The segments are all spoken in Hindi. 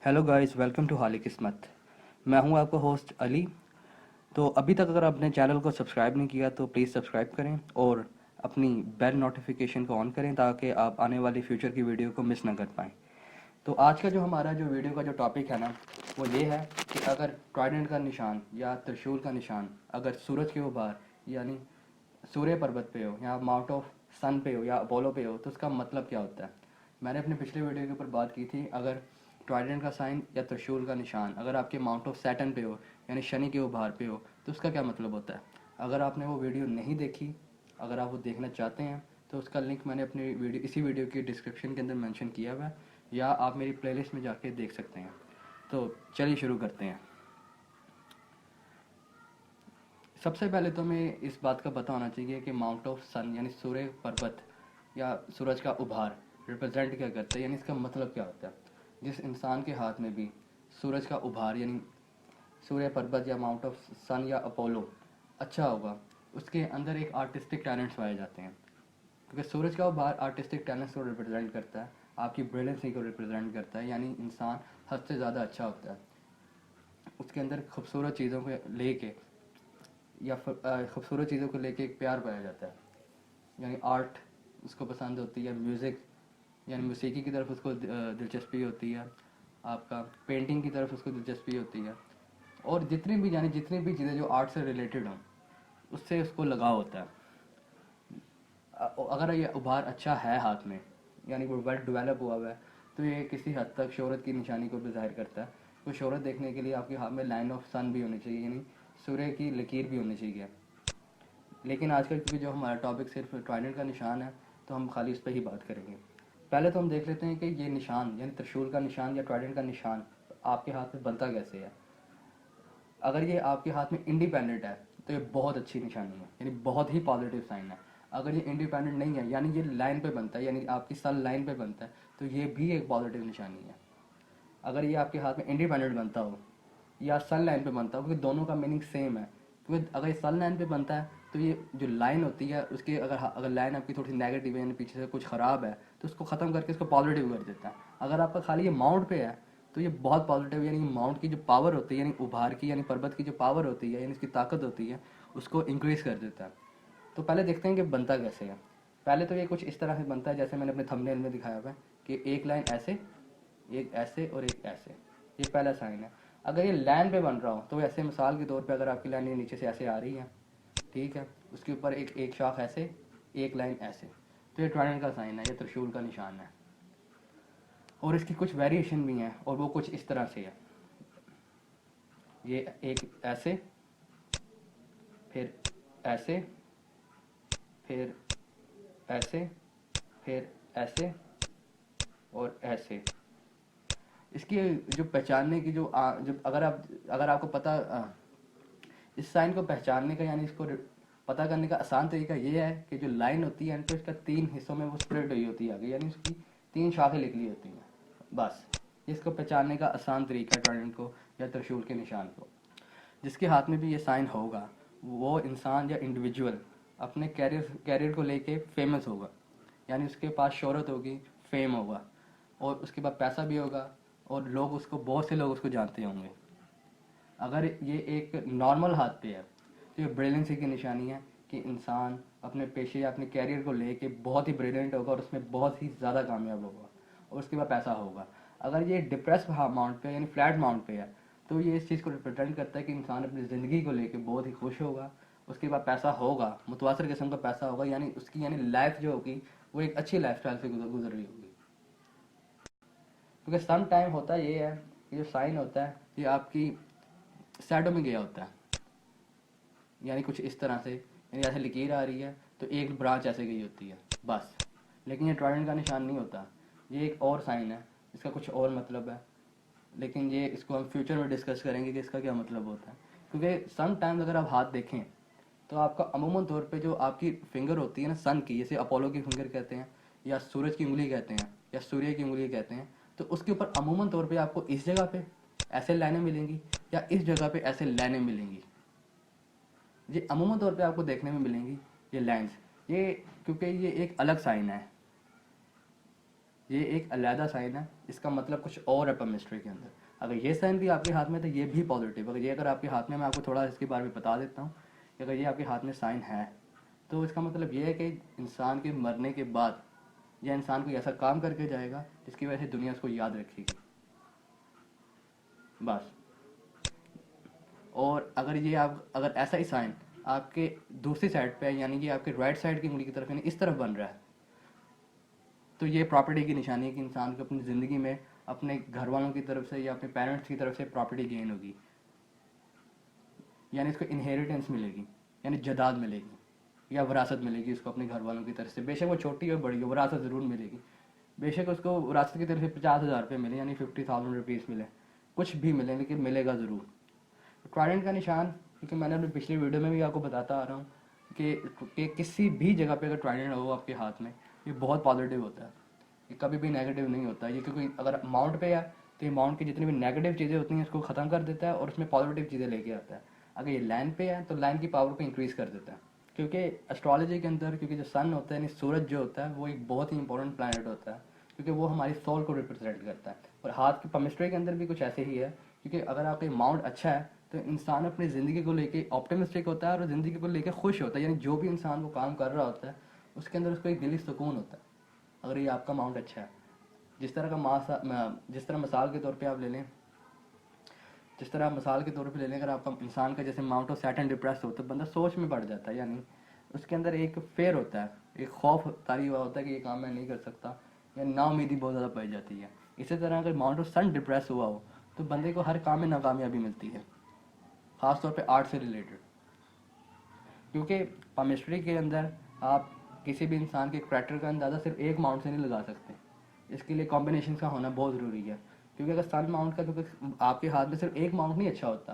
हेलो गाइस, वेलकम टू हाली किस्मत। मैं हूं आपका होस्ट अली। तो अभी तक अगर आपने चैनल को सब्सक्राइब नहीं किया तो प्लीज़ सब्सक्राइब करें और अपनी बेल नोटिफिकेशन को ऑन करें ताकि आप आने वाली फ्यूचर की वीडियो को मिस ना कर पाएँ। तो आज का जो हमारा जो वीडियो का जो टॉपिक है ना, वो ये है कि अगर ट्राइडेंट का निशान या त्रिशूल का निशान अगर सूरज के उभार यानी सूर्य पर्वत पे हो या माउंट ऑफ सन पे हो या अपोलो पे हो तो उसका मतलब क्या होता है। मैंने अपने पिछले वीडियो के ऊपर बात की थी, अगर ट्राइडेंट का साइन या त्रिशूल का निशान अगर आपके माउंट ऑफ सैटर्न पे हो यानी शनि के उभार पे हो तो उसका क्या मतलब होता है। अगर आपने वो वीडियो नहीं देखी, अगर आप वो देखना चाहते हैं तो उसका लिंक मैंने अपनी वीडियो इसी वीडियो की डिस्क्रिप्शन के अंदर मेंशन किया हुआ है, या आप मेरी प्लेलिस्ट में जाके देख सकते हैं। तो चलिए शुरू करते हैं। सबसे पहले तो हमें इस बात का पता होना चाहिए कि माउंट ऑफ सन यानी सूर्य पर्वत या सूरज का उभार रिप्रेजेंट क्या करता है, यानी इसका मतलब क्या होता है। जिस इंसान के हाथ में भी सूरज का उभार यानी सूर्य पर्वत या माउंट ऑफ सन या अपोलो अच्छा होगा, उसके अंदर एक आर्टिस्टिक टैलेंट्स पाए जाते हैं। क्योंकि सूरज का उभार आर्टिस्टिक टैलेंट्स को रिप्रेजेंट करता है, आपकी ब्रिलियंसी को रिप्रेजेंट करता है, यानी इंसान हद से ज़्यादा अच्छा होता है। उसके अंदर खूबसूरत चीज़ों को लेके या खूबसूरत चीज़ों को लेके एक प्यार पाया जाता है, यानी आर्ट उसको पसंद होती है, म्यूज़िक यानी मौसीकी की तरफ उसको दिलचस्पी होती है, आपका पेंटिंग की तरफ उसको दिलचस्पी होती है, और जितनी भी चीज़ें जो आर्ट से रिलेटेड हों उससे उसको लगाव होता है। अगर ये उभार अच्छा है हाथ में यानी वो वेल डेवलप हुआ है तो ये किसी हद तक शोहरत की निशानी को भी ज़ाहिर करता है। तो शोहरत देखने के लिए आपके हाथ में लाइन ऑफ सन भी होनी चाहिए, यानी सूर्य की लकीर भी होनी चाहिए। लेकिन आजकल क्योंकि जो हमारा टॉपिक सिर्फ ट्राइडेंट का निशान है तो हम खाली इस पर ही बात करेंगे। पहले तो हम देख लेते हैं कि ये निशान यानी त्रिशूल का निशान या ट्राइडेंट का निशान आपके हाथ में बनता कैसे है। अगर ये आपके हाथ में इंडिपेंडेंट है तो ये बहुत अच्छी निशानी है, यानी बहुत ही पॉजिटिव साइन है। अगर ये इंडिपेंडेंट नहीं है यानी ये लाइन पे बनता है यानी आपकी सन लाइन पे बनता है तो ये भी एक पॉजिटिव निशानी है। अगर ये आपके हाथ में इंडिपेंडेंट बनता हो या सन लाइन पे बनता हो, क्योंकि दोनों का मीनिंग सेम है। क्योंकि अगर ये सन लाइन पे बनता है तो ये जो लाइन होती है उसके अगर लाइन आपकी थोड़ी नेगेटिव है यानी पीछे से कुछ ख़राब है तो उसको ख़त्म करके इसको पॉजिटिव कर देता है। अगर आपका खाली ये माउंट पे है तो ये बहुत पॉजिटिव यानी माउंट की जो पावर होती है यानी उभार की यानी पर्वत की जो पावर होती है यानी इसकी ताकत होती है उसको इंक्रीज़ कर देता है। तो पहले देखते हैं कि बनता कैसे है। पहले तो ये कुछ इस तरह से बनता है जैसे मैंने अपने थंबनेल में दिखाया हुआ है कि एक लाइन ऐसे, एक ऐसे और एक ऐसे। ये पहला साइन है। अगर ये लाइन पे बन रहा हो तो ऐसे मिसाल के तौर पे अगर आपकी लाइन ये नीचे से ऐसे आ रही है, ठीक है, उसके ऊपर एक एक शाख ऐसे, एक लाइन ऐसे, तो ये ट्रायंगल का साइन है, ये त्रिशूल का निशान है। और इसकी कुछ वेरिएशन भी हैं और वो कुछ इस तरह से है। ये एक ऐसे, फिर ऐसे, फिर ऐसे, फिर ऐसे और ऐसे। इसकी जो पहचानने की जो अगर आपको पता इस साइन को पहचानने का यानी इसको पता करने का आसान तरीका ये है कि जो लाइन होती है तो इसका तीन हिस्सों में वो स्प्लिट हुई होती है आगे, यानी उसकी तीन शाखें निकली होती हैं। बस इसको पहचानने का आसान तरीका है ट्रायंगल को या त्रिशूल के निशान को। जिसके हाथ में भी ये साइन होगा वो इंसान या इंडिविजुअल अपने कैरियर को लेके फेमस होगा, यानी उसके पास शोहरत होगी, फेम होगा, और उसके बाद पैसा भी होगा और लोग उसको बहुत से लोग उसको जानते होंगे। अगर ये एक नॉर्मल हाथ पे है तो ये ब्रिलियंसी की निशानी है कि इंसान अपने पेशे या अपने कैरियर को लेके बहुत ही ब्रिलियंट होगा और उसमें बहुत ही ज़्यादा कामयाब होगा और उसके बाद पैसा होगा। अगर ये डिप्रेस माउंट पे यानी फ्लैट माउंट पे है तो ये इस चीज़ को रिप्रेजेंट करता है कि इंसान अपनी ज़िंदगी को लेके बहुत ही खुश होगा, उसके बाद पैसा होगा, मुतवासर किस्म का पैसा होगा, यानी उसकी यानी लाइफ जो होगी वो एक अच्छी लाइफ स्टाइल से गुजर रही होगी। क्योंकि सम टाइम होता ये है कि जो साइन होता है ये आपकी शैडो में गया होता है, यानी कुछ इस तरह से, यानी ऐसे लकीर आ रही है तो एक ब्रांच ऐसे गई होती है बस। लेकिन ये ट्रायंगल का निशान नहीं होता, ये एक और साइन है, इसका कुछ और मतलब है। लेकिन ये इसको हम फ्यूचर में डिस्कस करेंगे कि इसका क्या मतलब होता है। क्योंकि सम टाइम्स अगर आप हाथ देखें तो आपका अमूमन तौर पे जो आपकी फिंगर होती है ना सन की, जैसे अपोलो की फिंगर कहते हैं या सूरज की उंगली कहते हैं या सूर्य की उंगली कहते हैं, तो उसके ऊपर अमूमन तौर पे आपको इस जगह पे ऐसे लाइनें मिलेंगी या इस जगह पे ऐसे लाइनें मिलेंगी। ये अमूमन तौर पे आपको देखने में मिलेंगी ये लाइंस। ये क्योंकि ये एक अलग साइन है, ये एक अलहदा साइन है, इसका मतलब कुछ और है पमिस्ट्री के अंदर। अगर ये साइन भी आपके हाथ में तो ये भी पॉजिटिव। अगर ये अगर आपके हाथ में, मैं आपको थोड़ा इसके बारे में बता देता हूँ कि अगर ये आपके हाथ में साइन है तो इसका मतलब ये है कि इंसान के मरने के बाद यह इंसान कोई ऐसा काम करके जाएगा जिसकी वजह से दुनिया उसको याद रखेगी, बस। और अगर ये आप अगर ऐसा ही साइन आपके दूसरी साइड पे है, यानी कि आपके राइट साइड की उंगली की तरफ, यानी इस तरफ बन रहा है, तो ये प्रॉपर्टी की निशानी है कि इंसान को अपनी ज़िंदगी में अपने घर वालों की तरफ से या अपने पेरेंट्स की तरफ से प्रॉपर्टी गेन होगी, यानी इसको इनहेरिटेंस मिलेगी, यानी जदाद मिलेगी या विरासत मिलेगी उसको अपने घर वालों की तरफ से। बेशक वो छोटी हो बड़ी हो, विरासत ज़रूर मिलेगी। बेशक उसको विरासत की तरफ से 50,000 रुपये मिले, यानी 50,000 रुपीज़ मिले, कुछ भी मिले, लेकिन मिलेगा ज़रूर। ट्राइडेंट का निशान, क्योंकि मैंने अपनी पिछली वीडियो में भी आपको बताता आ रहा हूँ कि किसी भी जगह पे अगर ट्राइडेंट हो आपके हाथ में, ये बहुत पॉजिटिव होता है, ये कभी भी नेगेटिव नहीं होता। ये क्योंकि अगर माउंट पे है तो ये माउंट की जितनी भी नेगेटिव चीज़ें होती हैं उसको ख़त्म कर देता है और उसमें पॉजिटिव चीज़ें लेके आता है। अगर ये लाइन पे है तो लाइन की पावर को इंक्रीज़ कर देता है, क्योंकि एस्ट्रोलॉजी के अंदर, क्योंकि जो सन होता है, यानी सूरज जो होता है, वो एक बहुत ही इंपॉर्टेंट प्लैनेट होता है, क्योंकि वो हमारी सोल को रिप्रेजेंट करता है। और हाथ की पमिस्ट्री के अंदर भी कुछ ऐसे ही है, क्योंकि अगर आपका माउंट अच्छा है तो इंसान अपनी ज़िंदगी को लेके ऑप्टिमिस्टिक होता है और ज़िंदगी को लेके खुश होता है, यानी जो भी इंसान वो काम कर रहा होता है उसके अंदर उसको एक दिली सुकून होता है, अगर ये आपका माउंट अच्छा है। जिस तरह मिसाल के तौर पे आप ले लें, जिस तरह आप मिसाल के तौर पे ले लें, अगर आपका इंसान का जैसे माउंट ऑफ सैटर्न डिप्रेस हो तो बंदा सोच में पड़ जाता है, यानी उसके अंदर एक फेयर होता है, एक खौफ तारी हुआ होता है कि ये काम मैं नहीं कर सकता, या नाउमीदी बहुत ज़्यादा पाई जाती है। इसी तरह अगर माउंट ऑफ सन डिप्रेस हुआ हो तो बंदे को हर काम में नाकामयाबी मिलती है, ख़ासतौर पर आर्ट से रिलेटेड। क्योंकि पामिस्ट्री के अंदर आप किसी भी इंसान के करैक्टर का अंदाज़ा सिर्फ एक माउंट से नहीं लगा सकते, इसके लिए कॉम्बिनेशन का होना बहुत ज़रूरी है। क्योंकि अगर सन माउंट का, क्योंकि आपके हाथ में सिर्फ एक माउंट नहीं अच्छा होता,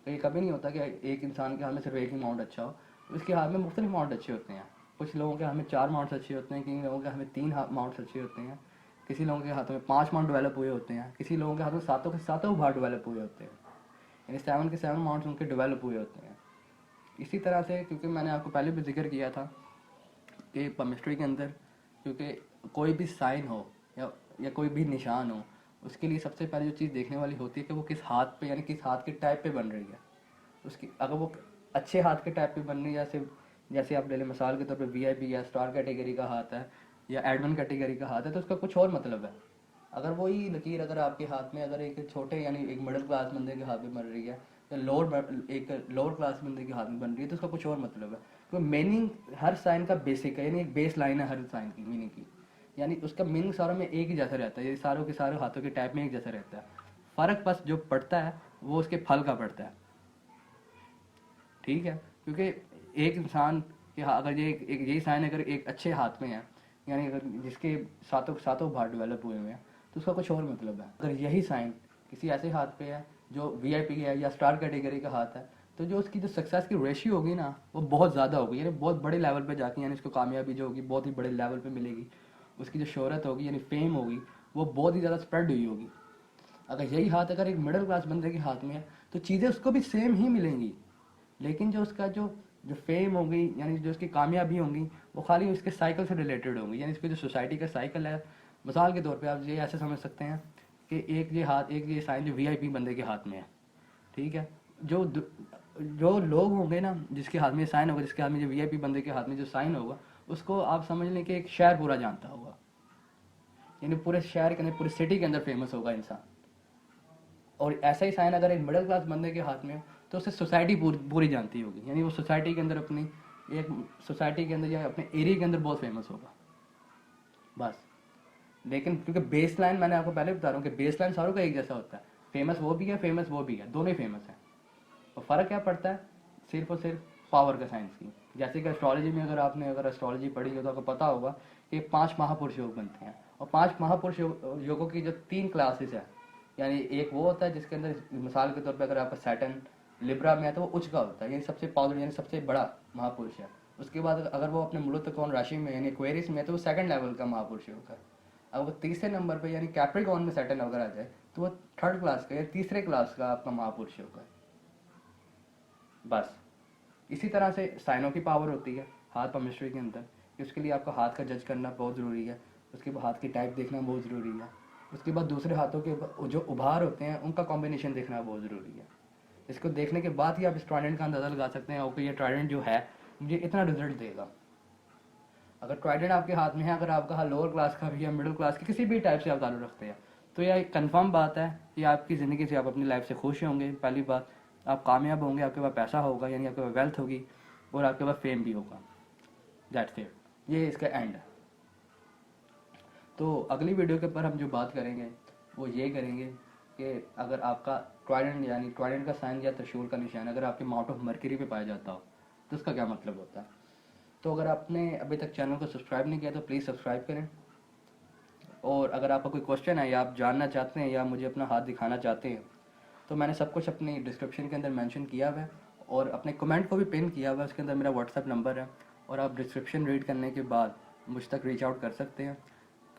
तो ये कभी नहीं होता कि एक इंसान के हाथ में सिर्फ एक ही माउंट अच्छा हो, उसके हाथ में मुख्तलिफ माउंट अच्छे होते हैं। कुछ लोगों के हाथ में 4 माउंट्स अच्छे होते हैं, किसी लोगों के हाथ में 3 माउंट्स अच्छे होते हैं, किसी लोगों के हाथों में 5 माउंट डेवलप हुए होते हैं, किसी लोगों के हाथ में सातों के सातों भाग डेवलप हुए होते हैं, यानी 7 के 7 माउंट्स उनके डेवलप हुए होते हैं। इसी तरह से, क्योंकि मैंने आपको पहले भी जिक्र किया था कि केमिस्ट्री के अंदर, क्योंकि कोई भी साइन हो या कोई भी निशान हो, उसके लिए सबसे पहले जो चीज़ देखने वाली होती है कि वो किस हाथ पे, यानी किस हाथ के टाइप पे बन रही है। उसकी अगर वो अच्छे हाथ के टाइप पे बन रही है, जैसे आप ले लें मिसाल के तौर पे वीआईपी या स्टार कैटेगरी का हाथ है या एडमिन कैटेगरी का हाथ है, तो उसका कुछ और मतलब है। अगर वही लकीर अगर आपके हाथ में अगर एक छोटे यानी एक मिडिल क्लास बंदे के हाथ में बन रही है या लोअर क्लास बंदे के हाथ में बन रही है, तो उसका कुछ और मतलब है। तो मीनिंग हर साइन का बेसिक है, यानी एक बेस लाइन है हर साइन की मीनिंग की, यानी उसका मीनिंग सारों में एक ही जैसा रहता है, ये सारों के सारे हाथों के टाइप में एक जैसा रहता है। फ़र्क बस जो पड़ता है वो उसके फल का पड़ता है, ठीक है। क्योंकि एक इंसान के अगर ये एक यही साइन अगर एक अच्छे हाथ में है, यानी अगर जिसके सातों सातों भाग डेवलप हुए हुए हैं, तो उसका कुछ और मतलब है। अगर यही साइन किसी ऐसे हाथ पे है जो वीआईपी है या स्टार कैटेगरी का हाथ है, तो जो उसकी जो सक्सेस की रेशियो होगी ना, वो बहुत ज़्यादा होगी, यानी बहुत बड़े लेवल पे जाके, यानी उसको कामयाबी जो होगी बहुत ही बड़े लेवल पे मिलेगी। उसकी जो शोहरत होगी यानी फेम होगी, वो बहुत ही ज़्यादा स्प्रेड हुई होगी। अगर यही हाथ अगर एक मिडिल क्लास बंदे के हाथ में है तो चीज़ें उसको भी सेम ही मिलेंगी, लेकिन जो उसका जो जो फेम होगी, यानी जो उसकी कामयाबी होंगी, वो खाली उसके साइकिल से रिलेटेड होंगी, यानी इसकी जो सोसाइटी का साइकिल है। मिसाल के तौर पे आप ये ऐसे समझ सकते हैं कि एक ये साइन जो वीआईपी बंदे के हाथ में है, ठीक है। जो लोग होंगे ना जिसके हाथ में साइन होगा, जिसके हाथ में जो वीआईपी बंदे के हाथ में जो साइन होगा, उसको आप समझ लें कि एक शहर पूरा जानता होगा, यानी पूरे शहर के अंदर, पूरी सिटी के अंदर फेमस होगा इंसान। और ऐसा ही साइन अगर एक मिडिल क्लास बंदे के हाथ में हो तो उसे सोसाइटी पूरी जानती होगी, यानी वो सोसाइटी के अंदर अपनी एक सोसाइटी के अंदर या अपने एरिया के अंदर बहुत फेमस होगा, बस। लेकिन क्योंकि बेस लाइन मैंने आपको पहले बता रहा हूँ कि बेस लाइन सारों का एक जैसा होता है, फेमस वो भी है, फेमस वो भी है, दोनों ही फेमस है। और फ़र्क क्या पड़ता है, सिर्फ और सिर्फ पावर का साइंस की। जैसे कि एस्ट्रोलॉजी में अगर एस्ट्रोलॉजी पढ़ी हो तो आपको पता होगा कि 5 महापुरुष योग बनते हैं, और 5 महापुरुष योगों की जो 3 क्लासेस है, यानी एक वो होता है जिसके अंदर मिसाल के तौर पे अगर आपका सैटर्न लिब्रा में है तो वो उच्च का होता है, यानी सबसे पावर, यानी सबसे बड़ा महापुरुष है। उसके बाद अगर वो अपने मूल त्रिकोण राशि में यानी एक्वेरियस में है तो वो सेकंड लेवल का महापुरुष योग है। अब वो तीसरे नंबर पे यानी कैप्रिकॉर्न में सैटर्न अगर आ जाए तो वो थर्ड क्लास का या तीसरे क्लास का आपका महापुरुष योग है, बस। इसी तरह से साइनों की पावर होती है हाथ पर मिस्ट्री के अंदर, कि उसके लिए आपका हाथ का जज करना बहुत ज़रूरी है। उसके बाद हाथ की टाइप देखना बहुत ज़रूरी है। उसके बाद दूसरे हाथों के जो उभार होते हैं उनका कॉम्बिनेशन देखना बहुत ज़रूरी है। इसको देखने के बाद ही आप इस ट्राइडेंट का अंदाज़ा लगा सकते हैं, ओके ये ट्राइडेंट जो है मुझे इतना रिजल्ट देगा। अगर ट्राइडेंट आपके हाथ में है, अगर आपका लोअर क्लास का भी या मिडिल क्लास के किसी भी टाइप से आप ताल्लुक़ रखते हैं, तो यह एक कन्फर्म बात है कि आपकी ज़िंदगी से आप अपनी लाइफ से खुश होंगे। पहली बात, आप कामयाब होंगे, आपके पास पैसा होगा, यानी आपके पास वेल्थ होगी, और आपके पास फेम भी होगा। दैट्स इट, ये इसका एंड है। तो अगली वीडियो के ऊपर हम जो बात करेंगे वो ये करेंगे कि अगर आपका ट्राइडेंट यानी ट्राइडेंट का साइन या त्रिशूल का निशान अगर आपके माउंट ऑफ मर्करी पे पाया जाता हो तो उसका क्या मतलब होता है। तो अगर आपने अभी तक चैनल को सब्सक्राइब नहीं किया तो प्लीज़ सब्सक्राइब करें। और अगर आपका कोई क्वेश्चन है या आप जानना चाहते हैं या मुझे अपना हाथ दिखाना चाहते हैं तो मैंने सब कुछ अपनी डिस्क्रिप्शन के अंदर मेंशन किया हुआ है, और अपने कमेंट को भी पिन किया हुआ है। उसके अंदर मेरा व्हाट्सएप नंबर है, और आप डिस्क्रिप्शन रीड करने के बाद मुझ तक रीच आउट कर सकते हैं।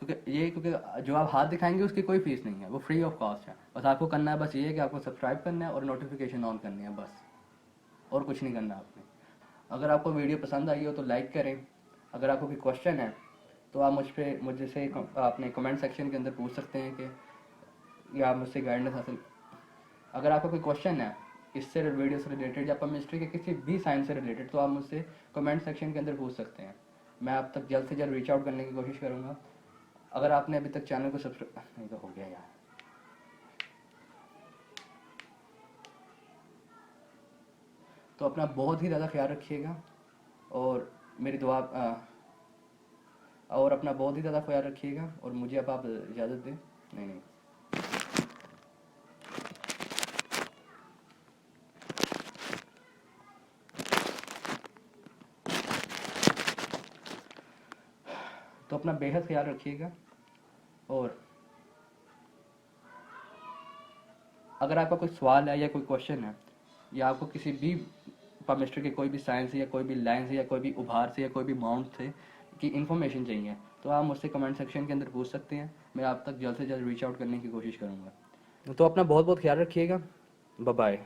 क्योंकि जो आप हाथ दिखाएंगे उसकी कोई फीस नहीं है, वो फ्री ऑफ कॉस्ट है। बस आपको करना है बस ये है कि आपको सब्सक्राइब करना है और नोटिफिकेशन ऑन करनी है, बस, और कुछ नहीं करना आपने। अगर आपको वीडियो पसंद आई हो तो लाइक करें। अगर आपको कोई क्वेश्चन है तो आप मुझसे अपने कमेंट सेक्शन के अंदर पूछ सकते हैं कि या मुझसे गाइडेंस हासिल। अगर आपका कोई क्वेश्चन है इससे वीडियो से रिलेटेड या केमिस्ट्री के किसी भी साइंस से रिलेटेड तो आप मुझसे कमेंट सेक्शन के अंदर पूछ सकते हैं। मैं आप तक जल्द से जल्द रीच आउट करने की कोशिश करूँगा। अगर आपने अभी तक चैनल को सब्सक्राइब नहीं तो हो गया यार, तो अपना बहुत ही ज़्यादा ख्याल रखिएगा, और मेरी दुआ और अपना बहुत ही ज़्यादा ख्याल रखिएगा। और मुझे अब आप इजाज़त दें। नहीं, तो अपना बेहद ख्याल रखिएगा। और अगर आपका कोई सवाल है या कोई क्वेश्चन है या आपको किसी भी केमिस्ट्री के कोई भी साइंस या कोई भी लाइन से या कोई भी उभार से या कोई भी माउंट से की इन्फॉर्मेशन चाहिए तो आप मुझसे कमेंट सेक्शन के अंदर पूछ सकते हैं। मैं आप तक जल्द से जल्द रीच आउट करने की कोशिश करूँगा। तो अपना बहुत बहुत ख्याल रखिएगा। Bye bye.